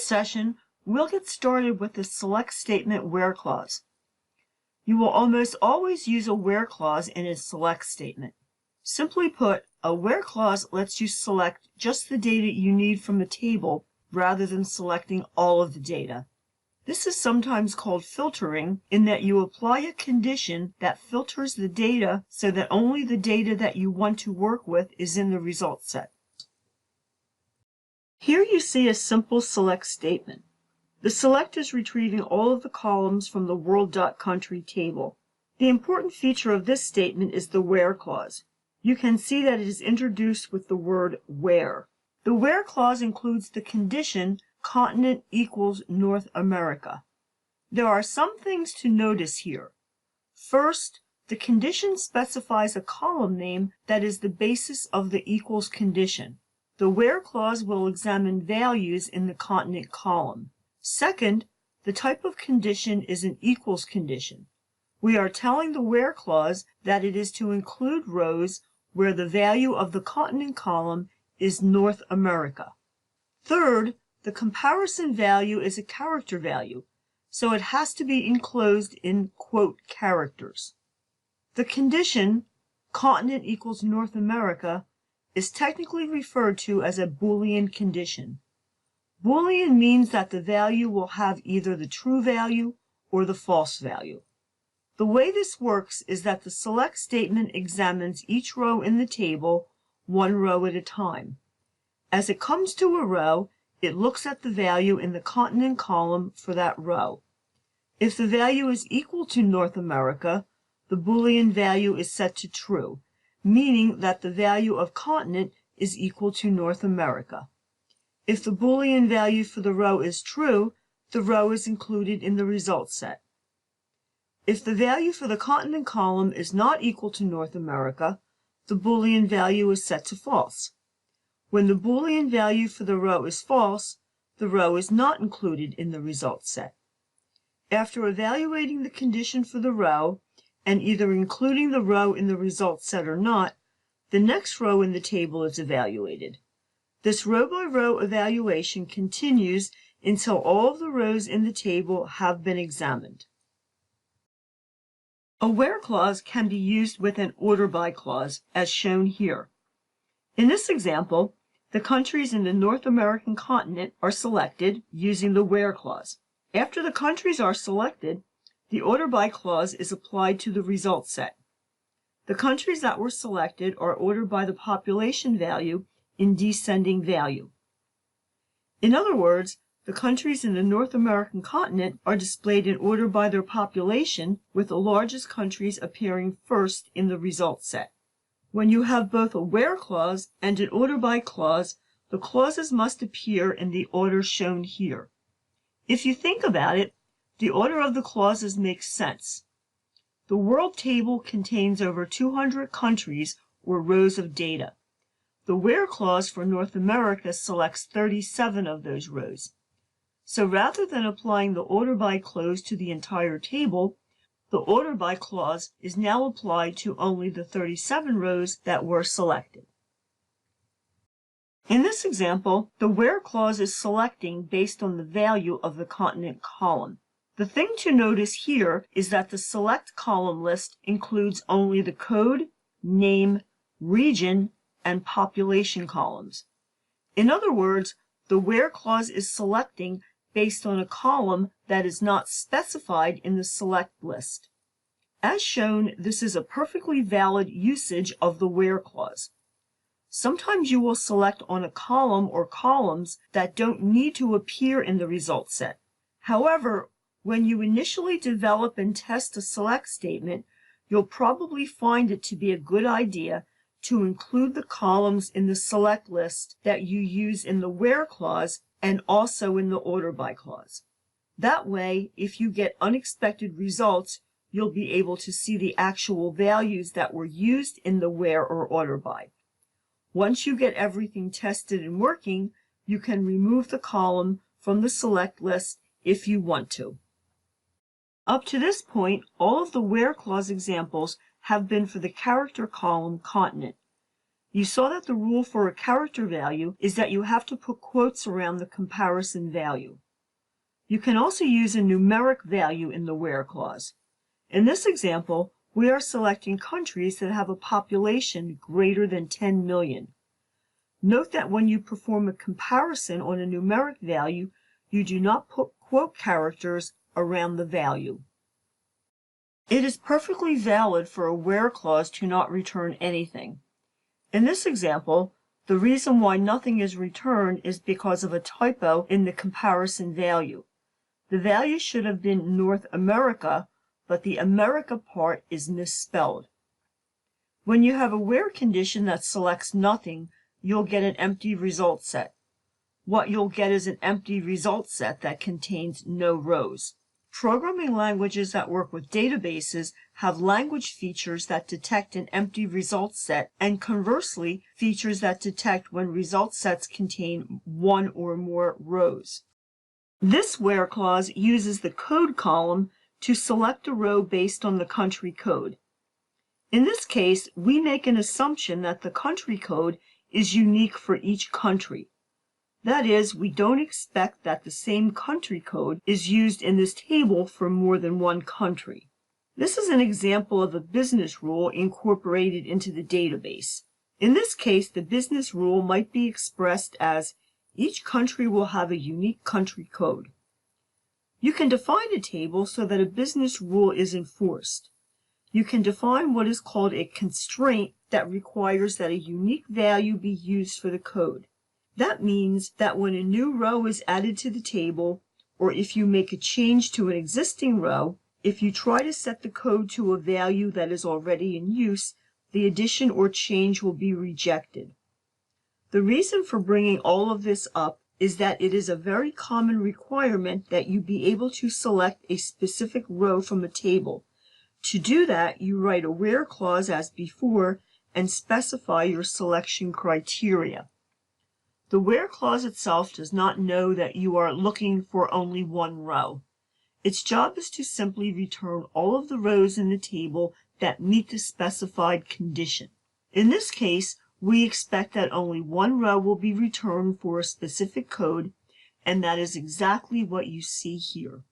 this session, we'll get started with the select statement where clause. You will almost always use a where clause in a select statement. Simply put, a where clause lets you select just the data you need from a table rather than selecting all of the data. This is sometimes called filtering, in that you apply a condition that filters the data so that only the data that you want to work with is in the result set. Here you see a simple select statement. The select is retrieving all of the columns from the world.country table. The important feature of this statement is the where clause. You can see that it is introduced with the word where. The where clause includes the condition continent equals North America. There are some things to notice here. First, the condition specifies a column name that is the basis of the equals condition. The where clause will examine values in the continent column. Second, the type of condition is an equals condition. We are telling the where clause that it is to include rows where the value of the continent column is North America. Third, the comparison value is a character value, so it has to be enclosed in quote characters. The condition, continent equals North America, is technically referred to as a Boolean condition. Boolean means that the value will have either the true value or the false value. The way this works is that the select statement examines each row in the table, one row at a time. As it comes to a row, it looks at the value in the continent column for that row. If the value is equal to North America, the Boolean value is set to true, meaning that the value of continent is equal to North America. If the Boolean value for the row is true, the row is included in the result set. If the value for the continent column is not equal to North America, the Boolean value is set to false. When the Boolean value for the row is false, the row is not included in the result set. After evaluating the condition for the row, and either including the row in the result set or not, the next row in the table is evaluated. This row-by-row evaluation continues until all of the rows in the table have been examined. A where clause can be used with an order by clause, as shown here. In this example, the countries in the North American continent are selected using the where clause. After the countries are selected, the order by clause is applied to the result set. The countries that were selected are ordered by the population value in descending value. In other words, the countries in the North American continent are displayed in order by their population, with the largest countries appearing first in the result set. When you have both a where clause and an order by clause, the clauses must appear in the order shown here. If you think about it, the order of the clauses makes sense. The world table contains over 200 countries or rows of data. The where clause for North America selects 37 of those rows. So rather than applying the order by clause to the entire table, the order by clause is now applied to only the 37 rows that were selected. In this example, the where clause is selecting based on the value of the continent column. The thing to notice here is that the select column list includes only the code, name, region, and population columns. In other words, the where clause is selecting based on a column that is not specified in the select list. As shown, this is a perfectly valid usage of the where clause. Sometimes you will select on a column or columns that don't need to appear in the result set. However, when you initially develop and test a select statement, you'll probably find it to be a good idea to include the columns in the select list that you use in the where clause and also in the order by clause. That way, if you get unexpected results, you'll be able to see the actual values that were used in the where or order by. Once you get everything tested and working, you can remove the column from the select list if you want to. Up to this point, all of the where clause examples have been for the character column continent. You saw that the rule for a character value is that you have to put quotes around the comparison value. You can also use a numeric value in the where clause. In this example, we are selecting countries that have a population greater than 10 million. Note that when you perform a comparison on a numeric value, you do not put quote characters around the value. It is perfectly valid for a where clause to not return anything. In this example, the reason why nothing is returned is because of a typo in the comparison value. The value should have been North America, but the America part is misspelled. When you have a where condition that selects nothing, you'll get an empty result set. What you'll get is an empty result set that contains no rows. Programming languages that work with databases have language features that detect an empty result set, and conversely, features that detect when result sets contain one or more rows. This where clause uses the code column to select a row based on the country code. In this case, we make an assumption that the country code is unique for each country. That is, we don't expect that the same country code is used in this table for more than one country. This is an example of a business rule incorporated into the database. In this case, the business rule might be expressed as each country will have a unique country code. You can define a table so that a business rule is enforced. You can define what is called a constraint that requires that a unique value be used for the code. That means that when a new row is added to the table, or if you make a change to an existing row, if you try to set the code to a value that is already in use, the addition or change will be rejected. The reason for bringing all of this up is that it is a very common requirement that you be able to select a specific row from a table. To do that, you write a where clause as before and specify your selection criteria. The where clause itself does not know that you are looking for only one row. Its job is to simply return all of the rows in the table that meet the specified condition. In this case, we expect that only one row will be returned for a specific code, and that is exactly what you see here.